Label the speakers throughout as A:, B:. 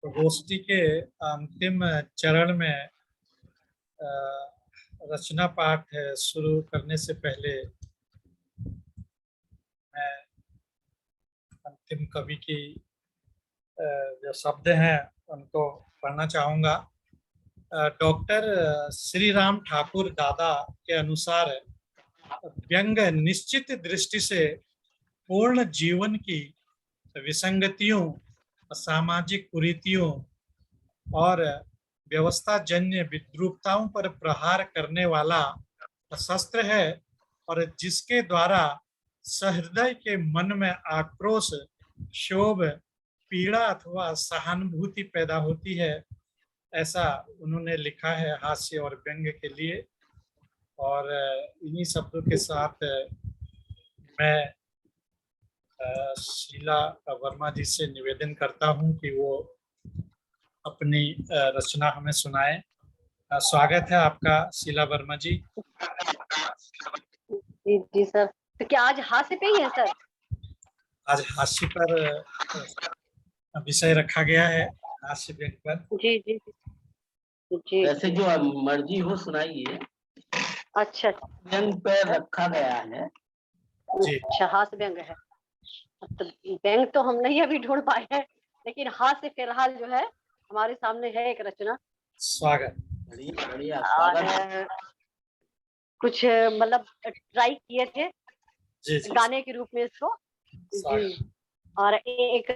A: गोष्ठी के अंतिम चरण में अ, रचना पाठ शुरू करने से पहले मैं अंतिम कवि की जो शब्द हैं उनको पढ़ना चाहूंगा। डॉक्टर श्री राम ठाकुर दादा के अनुसार व्यंग निश्चित दृष्टि से पूर्ण जीवन की विसंगतियों, सामाजिक कुरीतियों और व्यवस्था जन्य विद्रूपताओं पर प्रहार करने वाला शस्त्र है और जिसके द्वारा सहृदय के मन में आक्रोश, क्षोभ, पीड़ा अथवा सहानुभूति पैदा होती है, ऐसा उन्होंने लिखा है हास्य और व्यंग के लिए। और इन्हीं शब्दों के साथ मैं शीला वर्मा जी से निवेदन करता हूं कि वो अपनी रचना हमें सुनाए। स्वागत है आपका शीला वर्मा जी।
B: जी जी सर। तो क्या आज हास्य पे ही है सर?
A: आज हास्य पर विषय रखा गया है, हास्य व्यंग पर।
B: जी जी जी।
C: वैसे जो मर्जी हो सुनाइए।
B: अच्छा
C: व्यंग पर रखा गया है
A: जी।
B: अच्छा, हास्य व्यंग है। तो व्यंग तो हम नहीं अभी ढूंढ पाए हैं, लेकिन हास्य फिलहाल जो है हमारे सामने है एक रचना।
A: स्वागत।
C: बढ़िया
B: और कुछ मतलब ट्राई किए थे
A: जी जी।
B: गाने के रूप में इसको। जी। और एक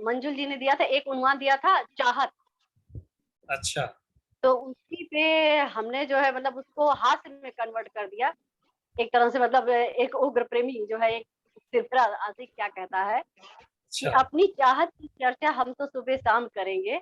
B: मंजुल जी ने दिया था, एक उन्वान दिया था चाहत।
A: अच्छा।
B: तो उसी पे हमने जो है मतलब उसको हास्य में कन्वर्ट कर दिया एक तरह से। मतलब एक उग्र प्रेमी जो है, एक सिलसिला आशिक क्या कहता है कि
A: अच्छा।
B: अपनी चाहत की चर्चा हम तो सुबह शाम करेंगे,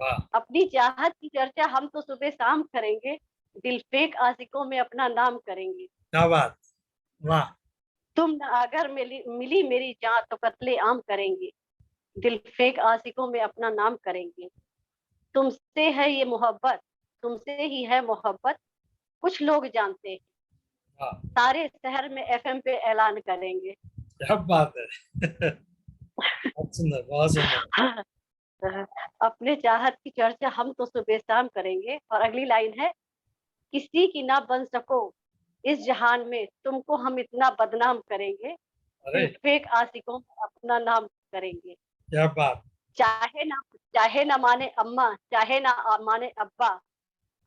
A: वाह।
B: अपनी चाहत की चर्चा हम तो सुबह शाम करेंगे, दिल फेक आशिकों में अपना नाम करेंगे।
A: क्या बात। वाह।
B: तुम न अगर मिली मेरी जान तो कत्ले आम करेंगे, दिल फेक आशिकों में अपना नाम करेंगे। तुमसे है ये मोहब्बत, तुमसे ही है मोहब्बत, कुछ लोग जानते हैं,
A: वाह।
B: सारे शहर में एफएम पे ऐलान करेंगे।
A: क्या बात है। बहुत सुंदर, बहुत सुंदर।
B: अपने चाहत की चर्चा हम तो सुबह शाम करेंगे। और अगली लाइन है, किसी की ना बन सको इस जहान में, तुमको हम इतना बदनाम करेंगे,
A: अरे
B: दिल फेक आशिकों में अपना नाम करेंगे।
A: क्या बात।
B: चाहे ना माने अम्मा, चाहे ना माने अब्बा,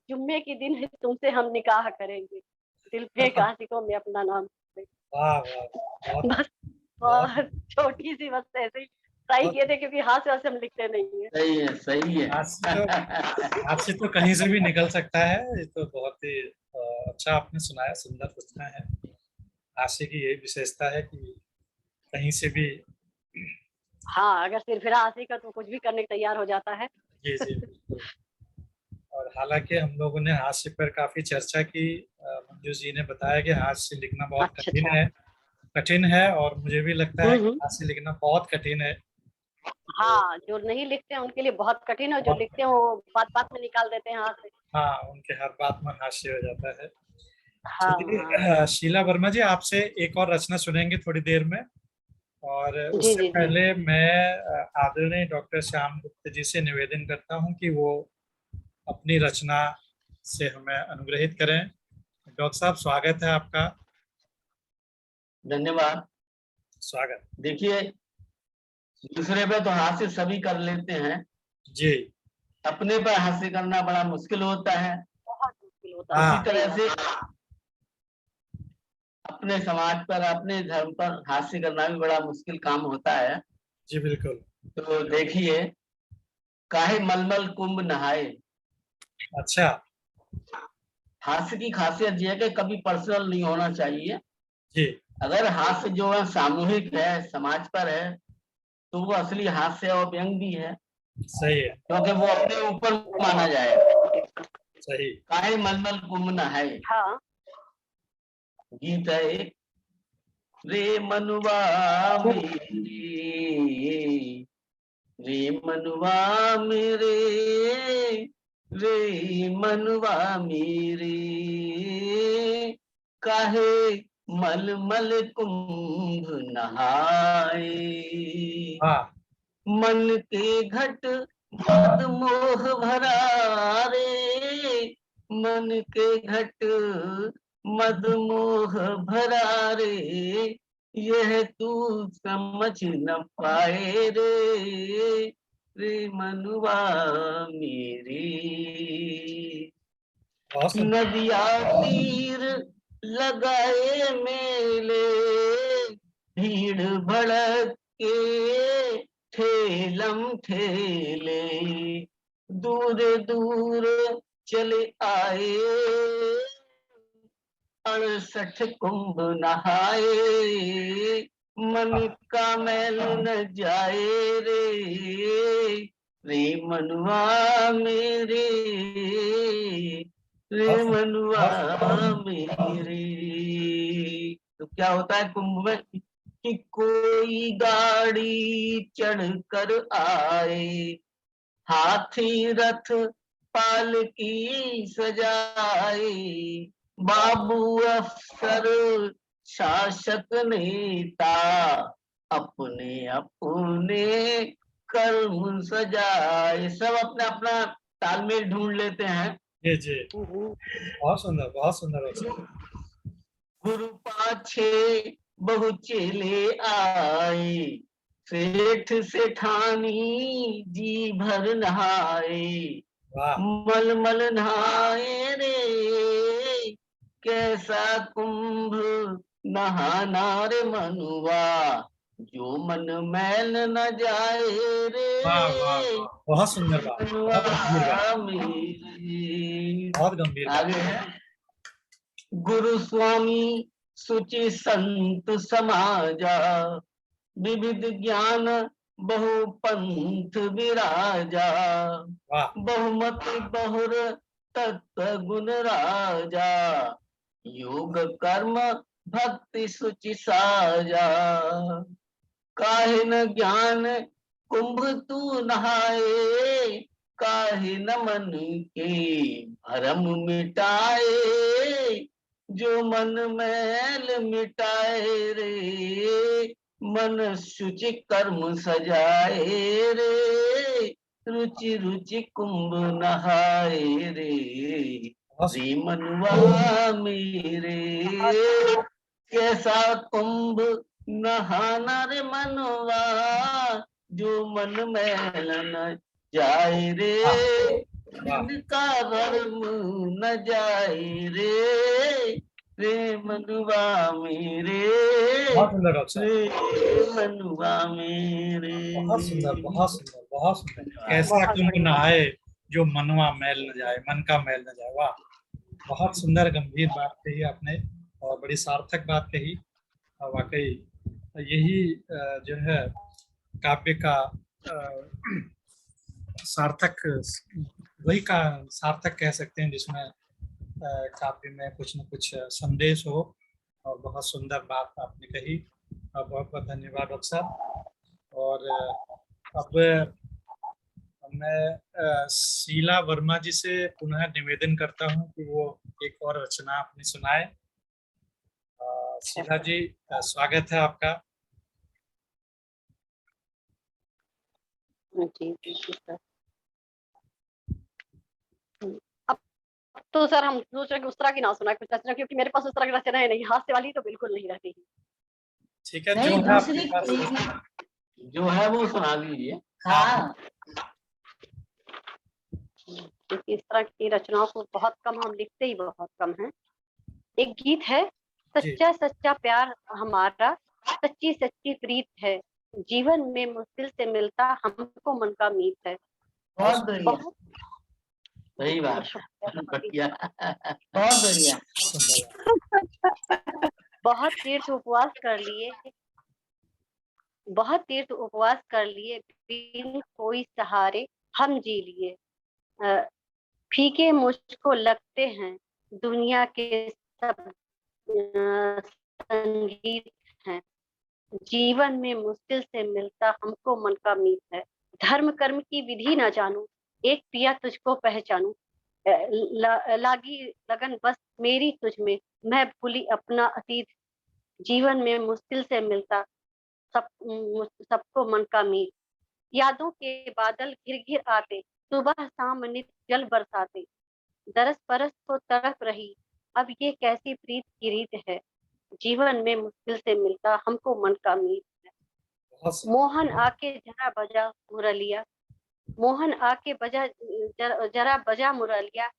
B: जुम्मे के दिन है तुमसे हम निकाह करेंगे, दिल फेक आशिकों में अपना नाम करेंगे।
A: वाह वाह।
B: बस और छोटी सी बस ऐसे ही ट्राई किए थे, क्योंकि हाथ से हम लिखते नहीं है।
C: सही है सही है।
A: हास्य तो कहीं से भी निकल सकता है। ये तो बहुत ही अच्छा आपने सुनाया, सुंदर रचना है। हास्य की यही विशेषता है कि कहीं से भी।
B: हाँ, अगर सिरफिरा आशिक है तो कुछ भी करने को तैयार हो जाता है।
A: जी जी बिल्कुल। और हालांकि हम लोगों ने हास्य पर काफी चर्चा की। मंजू जी ने बताया कि हास्य लिखना बहुत
B: अच्छा।
A: कठिन है और मुझे भी लगता है कि
B: हम्म।
A: हास्य लिखना बहुत कठिन है।
B: हाँ, जो नहीं लिखते हैं उनके लिए बहुत कठिन है, जो
A: बहुत,
B: लिखते हैं वो बात बात में निकाल देते हैं हाथ से।
A: हाँ, उनके हर बात में हास्य हो जाता है।
B: हाँ हाँ।
A: चलिए शीला वर्मा जी, आपसे एक और रचना सुनेंगे थोड़ी देर में। और
B: जी
A: उससे
B: जी जी।
A: पहले मैं आदरणीय डॉक्टर श्याम गुप्ता जी से निवेदन करता हूं कि वो अपनी रचना से हमें अनुग्रहित करें। डॉक्टर साहब, स्वागत है आपका।
C: धन्यवाद।
A: स्वागत।
C: देखिए, दूसरे पे तो हास्य सभी कर लेते हैं,
A: जी।
C: अपने पर हास्य करना बड़ा मुश्किल होता है।
B: बहुत मुश्किल होता है।
C: इसी तरह से अपने समाज पर, अपने धर्म पर हास्य करना भी बड़ा मुश्किल काम होता है।
A: जी बिल्कुल।
C: तो देखिए, काहे मलमल कुंभ नहाए।
A: अच्छा।
C: हास्य की खासियत यह है कि कभी पर्सनल नहीं होना चाहिए।
A: जी।
C: अगर हास्य जो है सामूहिक है, समाज पर है, तो वो असली हास्य और व्यंग भी है,
A: सही है।
C: क्योंकि वो अपने ऊपर माना जाएगा।
A: सही।
C: काहे मलमल कुंभ नहाए।
B: हाँ।
C: गीत है एक, रे मनुआ मेरे, रे मनुआ मेरे, रे मनुआ मेरे, काहे मलमल कुंभ नहाए।
A: हाँ।
C: मन के घट मद मोह भरा रे मन के घट, मद मोह भरा रे यह तू समझ न पाए रे, रे मनुआ मेरी।
A: बहुत सुंदर।
C: नदिया तीर लगाए मेले, भीड़ भड़क के ठेलम ठेले, दूर दूर चले आए 68 कुंभ नहाए, मन का मैल न जाए रे, रे मनुआ मेरे, रे मनुआ मेरे। तो क्या होता है कुंभ में कि कोई गाड़ी चढ़ कर आए, हाथी रथ पालकी सजाए, बाबू अफसर शासक नेता अपने अपने कर्म सजाए, सब अपना अपना तालमेल ढूंढ लेते हैं।
A: जी जी, बहुत सुंदर, बहुत सुंदर रचना।
C: गुरु पाछे बहु चेले आए, सेठ सेठानी जी भर नहाए,
A: वाह,
C: मल मल नहाए रे कैसा कुंभ नहाना रे मनुआ, जो मन मैल न जाए रे,
A: वाह, वाह, वाह, बहुत सुंदर बात,
C: मनुआ
A: बहुत गंभीर बात,
C: मेरी।
A: बहुत गंभीर बात।
C: आगे है गुरु स्वामी सुचि संत समाजा, विविध ज्ञान बहु पंथ विराजा,
A: वाह,
C: बहुमत बहुर तत्व गुण राजा, योग कर्म भक्ति सुचि साजा, काहे न ज्ञान कुंभ तू नहाए, काहे न मन के भरम मिटाए, जो मन मैल मिटाए रे, मन शुचि कर्म सजाए रे, रुचि रुचि कुंभ नहाए रे,
A: बहुत
C: रे मनुआ मेरे। कैसा कुंभ नहाना रे मनवा, जो मन मैल न जाए रे,
A: वाह,
C: जिनका भरम न जाए रे, रे मनुआ मेरे,
A: बहुत सुंदर रचना,
C: रे मनुआ मेरे।
A: बहुत सुंदर, बहुत सुंदर, बहुत सुंदर। कैसा कुंभ नहाए जो मनवा मैल न जाए, मन का मैल न जाए। वाह, बहुत सुंदर गंभीर बात कही आपने और बड़ी सार्थक बात कही। और वाकई यही जो है काव्य का सार्थक, वही का सार्थक कह सकते हैं जिसमें काव्य में कुछ न कुछ संदेश हो। और बहुत सुंदर बात आपने कही और बहुत बहुत धन्यवाद डॉक्टर साहब। और अब मैं शीला वर्मा जी से पुनः निवेदन करता हूं कि वो एक और रचना अपनी सुनाए। शीला जी, स्वागत है आपका।
B: जी जी सर। अब तो सर हम सोच रहे कि उस तरह की ना सुना कुछ रचना, क्योंकि मेरे पास उस तरह की रचना है नहीं, हास्य वाली तो बिल्कुल नहीं रहती है।
A: ठीक है, जो
C: नहीं
A: है आपके
C: दूसरी
A: पास।
C: जो है वो सुना दीजिए।
A: हाँ,
B: क्योंकि इस तरह की रचनाओं को बहुत कम, हम लिखते ही बहुत कम हैं। एक गीत है,
A: जी,
B: सच्चा सच्चा प्यार हमारा, सच्ची सच्ची प्रीत है, जीवन में मुश्किल से मिलता हमको मन का मीत है।
C: बहुत बढ़िया,
B: बहुत
C: सही बात, बढ़िया, बहुत बढ़िया।
B: बहुत तीर्थ उपवास कर लिए, बहुत तीर्थ उपवास कर लिए, बिन कोई सहारे हम जी लिए, फीके मुझको लगते हैं दुनिया के सब संगीत हैं, जीवन में मुश्किल से मिलता हमको मन का मीत है, धर्म कर्म की विधि ना जानू, एक पिया तुझको पहचानू, लागी लगन बस मेरी तुझ में, मैं भूली अपना अतीत, जीवन में मुश्किल से मिलता सबको मन का मीत, यादों के बादल घिर घिर आते, सुबह शाम नित जल बरसाते। दरस परस को तड़प रही, अब ये कैसी प्रीत की रीत है। जीवन में मुश्किल से मिलता हमको मन का मीत है।
A: बहुत
B: मोहन आके जरा बजा मुरलिया, मोहन आके जरा बजा मुरलिया।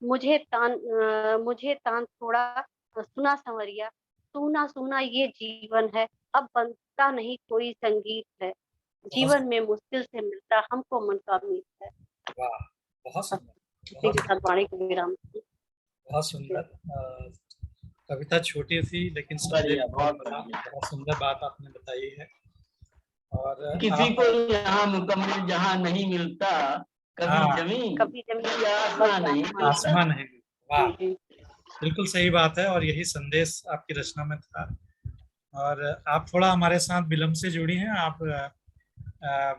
B: मुझे तान थोड़ा सुना संवरिया। सूना सूना ये जीवन है, अब बनता नहीं कोई संगीत है।
A: बहुत
B: जीवन में मुश्किल से मिलता हमको मन का मीत है।
A: वाह, बहुत सुंदर,
B: इसी के साथ वाणी को विराम।
A: बहुत सुंदर। कविता छोटी थी लेकिन संदेश
C: बढ़िया,
A: बहुत
C: बहुत
A: बड़ा।
C: बढ़िया।
A: बहुत सुंदर बात आपने बताई है। और
C: किसी को यहाँ मुकम्मल जहाँ नहीं मिलता, कभी
A: हाँ,
C: जमीन
B: कभी जमीन
C: आसमां नहीं मिलता।
A: आसमान है। वाह,
B: जी जी
A: बिल्कुल सही बात है, और यही संदेश आपकी रचना में था। और आप थोड़ा हमारे साथ विलम्ब से जुड़ी हैं। आप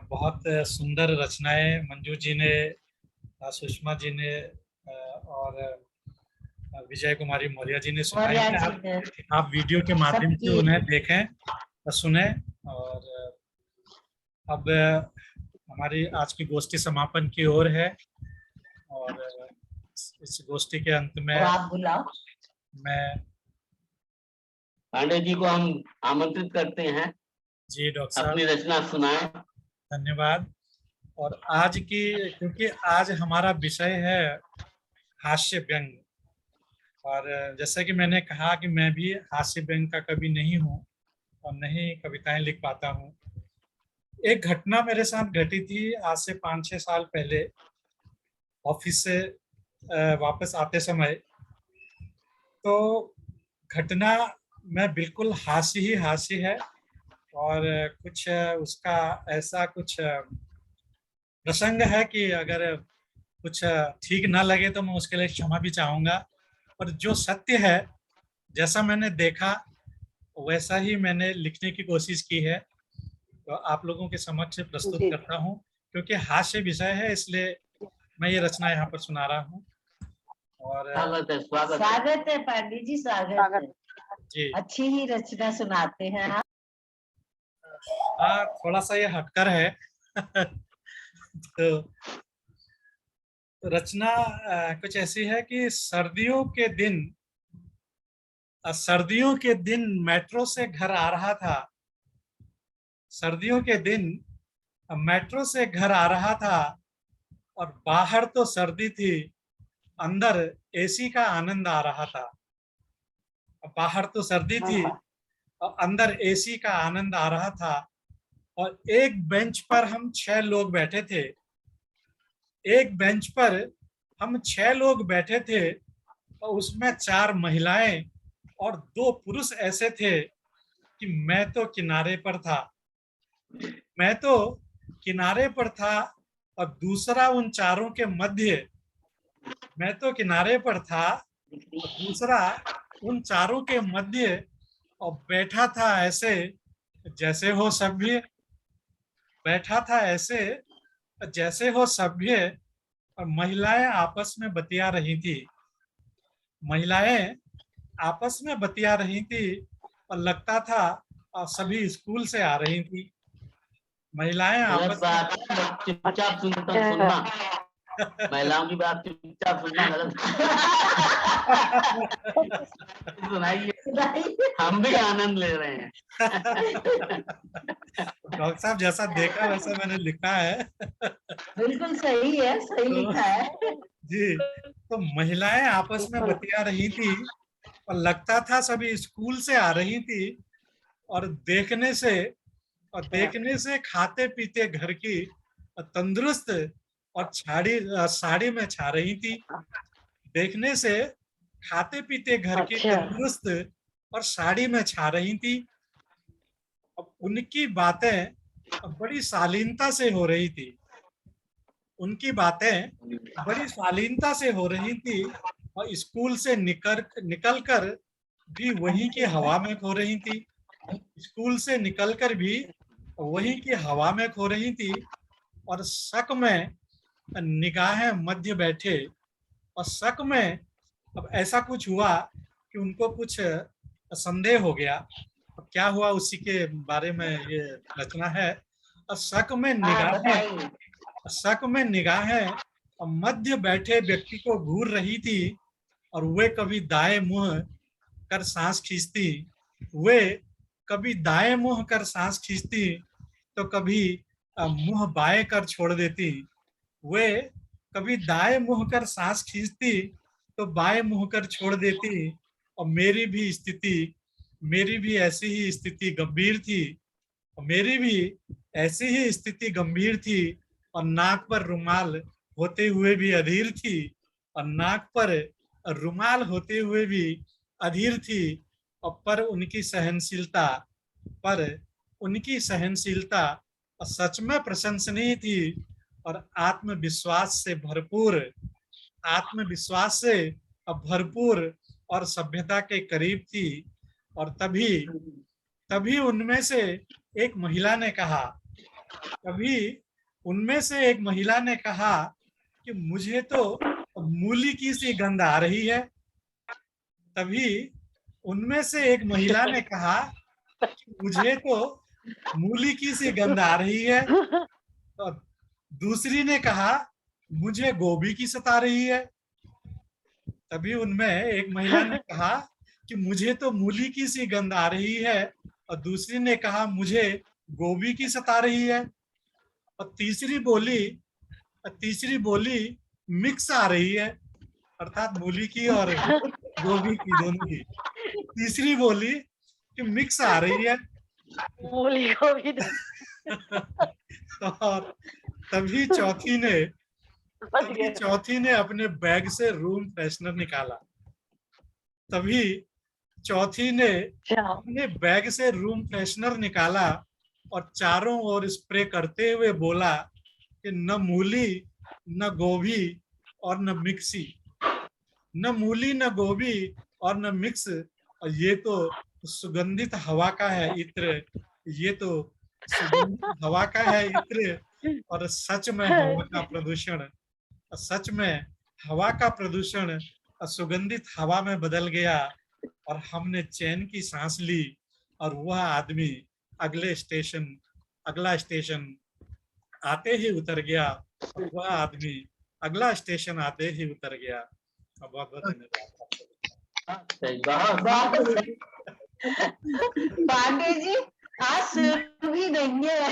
A: बहुत सुंदर रचनाएं मंजू जी ने, सुषमा जी ने और विजय कुमारी मौर्य जी ने सुनाई हैं। आप वीडियो के माध्यम से उन्हें देखें और सुने। और अब हमारी आज की गोष्ठी समापन की ओर है, और इस गोष्ठी के अंत में
D: आप बुलाओ।
A: मैं
C: पांडे जी को हम आमंत्रित करते हैं,
A: जी डॉक्टर
C: अपनी
A: साहब,
C: रचना सुनाएं।
A: धन्यवाद। और आज की, क्योंकि आज हमारा विषय है हास्य व्यंग, और जैसा कि मैंने कहा कि मैं भी हास्य व्यंग का कवि नहीं हूँ और नहीं कविताएं लिख पाता हूँ। एक घटना मेरे साथ घटी थी आज से 5-6 साल पहले, ऑफिस से वापस आते समय। तो घटना में बिल्कुल हास्य ही हास्य है, और कुछ उसका ऐसा कुछ प्रसंग है कि अगर कुछ ठीक ना लगे तो मैं उसके लिए क्षमा भी चाहूंगा। और जो सत्य है, जैसा मैंने देखा वैसा ही मैंने लिखने की कोशिश की है, तो आप लोगों के समक्ष प्रस्तुत
B: जी।
A: करता हूँ। क्योंकि हास्य विषय है, इसलिए मैं ये रचना यहाँ पर सुना रहा हूँ। और
C: स्वागत है, स्वागत है।
D: स्वागत है पांडे जी, स्वागत है।
A: जी
D: अच्छी ही रचना सुनाते हैं आप।
A: हाँ, थोड़ा सा ये हटकर है। तो रचना कुछ ऐसी है कि सर्दियों के दिन मेट्रो से घर आ रहा था। सर्दियों के दिन मेट्रो से घर आ रहा था, और बाहर तो सर्दी थी, अंदर एसी का आनंद आ रहा था। बाहर तो सर्दी थी और अंदर एसी का आनंद आ रहा था। और एक बेंच पर हम 6 लोग बैठे थे। एक बेंच पर हम 6 लोग बैठे थे, और उसमें 4 महिलाएं और 2 पुरुष ऐसे थे कि मैं तो किनारे पर था। मैं तो किनारे पर था, और दूसरा उन चारों के मध्य, मैं तो किनारे पर था और दूसरा उन चारों के मध्य, और बैठा था ऐसे जैसे हो सभ्य। बैठा था ऐसे जैसे हो सभ्य, और महिलाएं आपस में बतिया रही थी। महिलाएं आपस में बतिया रही थी, और लगता था सभी स्कूल से आ रही थी। महिलाएं
C: गलत
A: आपस
C: बात है, चुपचाप सुनना। महिलाओं की बात चुपचाप सुनना गलत। सुनाइए, हम भी आनंद ले रहे हैं।
A: डॉक्टर साहब, जैसा देखा वैसा मैंने लिखा है।
D: बिल्कुल सही है, सही लिखा है।
A: जी, तो महिलाएं आपस में बतिया रही थी, और लगता था सभी स्कूल से आ रही थी। और देखने से खाते पीते घर की तंदुरुस्त और साड़ी में छा रही थी। देखने से खाते पीते घर की
B: अच्छा।
A: तंदुरुस्त और साड़ी में छा रही थी। अब उनकी बातें बड़ी शालीनता से हो रही थी। उनकी बातें बड़ी शालीनता से हो रही थी, और स्कूल से निकल कर भी वहीं की हवा में खो रही थी। स्कूल से निकलकर भी वहीं की हवा में खो रही थी। और शक में निगाहें मध्य बैठे, और शक में अब ऐसा कुछ हुआ कि उनको कुछ संदेह हो गया। अब क्या हुआ उसी के बारे में ये रचना है। शक में
D: हाँ
A: निगाहें,
D: बताइए।
A: शक में निगाहें मध्य बैठे व्यक्ति को घूर रही थी, और वे कभी दाएं मुंह कर सांस खींचती, वे कभी दाएं मुंह कर सांस खींचती तो कभी मुंह बाएं कर छोड़ देती, वे कभी दाएं मुंह कर सांस खींचती तो बाएं मुंह कर छोड़ देती, और मेरी भी ऐसी ही स्थिति गंभीर थी, मेरी भी ऐसी ही स्थिति गंभीर थी, और नाक पर रुमाल होते हुए भी अधीर थी, और नाक पर रुमाल होते हुए भी अधीर थी, और पर उनकी सहनशीलता सच में प्रशंसनीय थी, और आत्मविश्वास से भरपूर और सभ्यता के करीब थी। और तभी उनमें से एक महिला ने कहा कि मुझे तो मूली की सी गंध आ रही है। तभी उनमें से एक महिला ने कहा कि मुझे तो मूली की सी गंध आ रही है, और दूसरी ने कहा मुझे गोभी की सता रही है। तभी उनमें एक महिला ने कहा कि मुझे तो मूली की सी गंध आ रही है, और दूसरी ने कहा मुझे गोभी की सता रही है, और तीसरी बोली मिक्स आ रही है, अर्थात मूली की और गोभी की, दोनों की। तीसरी बोली कि मिक्स आ रही है।
B: मूली को भी
A: और तभी चौथी ने अपने बैग से रूम फ्रेशनर निकाला। तभी चौथी ने अपने बैग से रूम फ्रेशनर निकाला और चारों ओर स्प्रे करते हुए बोला कि न मूली, न गोभी और न मिक्सी, न मूली, न गोभी और न मिक्स, और ये तो सुगंधित हवा का है इत्र, ये तो सुगंधित हवा का है इत्र, और सच में हवा का प्रदूषण सुगंधित हवा में बदल गया, और हमने चैन की सांस ली, और वह आदमी अगला स्टेशन आते ही उतर गया, और वह आदमी अगला स्टेशन आते ही उतर गया। बहुत बहुत धन्यवाद।
D: पांडे जी आज सुन भी नहीं है।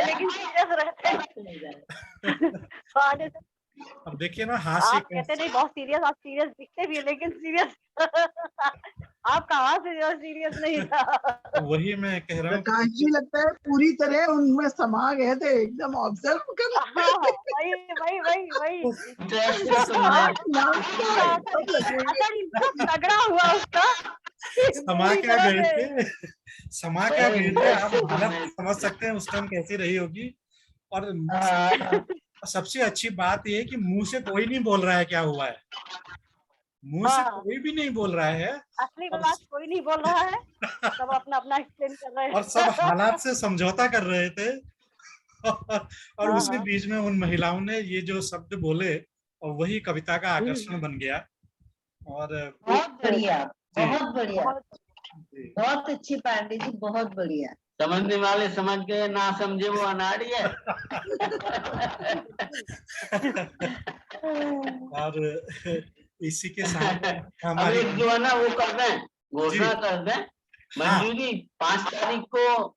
B: लेकिन सीरियस रहते हैं। पांडे
A: अब देखिए ना, हास्य
B: आप कहते नहीं बहुत सीरियस, आप सीरियस दिखते भी है, लेकिन सीरियस आपका आवाज सीरियस नहीं था।
A: वही मैं कह रहा हूँ,
E: प्रकाश जी लगता है पूरी तरह उनमें समा गए थे, एकदम ऑब्जर्व कर।
B: वही तगड़ा हुआ उसका।
A: समा क्या गए थे आप हालत समझ सकते हैं उस टाइम कैसी रही होगी। और सबसे अच्छी बात ये है कि मुंह से कोई नहीं बोल रहा है क्या हुआ है, मुंह से कोई भी नहीं बोल रहा है,
B: असली बात कोई नहीं बोल रहा है, सब अपना एक्सप्लेन कर रहे हैं,
A: और सब हालात से समझौता कर रहे थे। और उसी बीच में उन महिलाओं ने ये जो शब्द बोले, और वही कविता का आकर्षण बन गया। और
D: बहुत बढ़िया, बहुत अच्छी पांडे जी, बहुत बढ़िया।
C: समझने वाले समझ गए, ना समझे वो अनाड़ी है।
A: और इसी के साथ
C: हमारे जो है ना वो कर दें, घोषणा कर दें, मंजू जी 5 तारीख को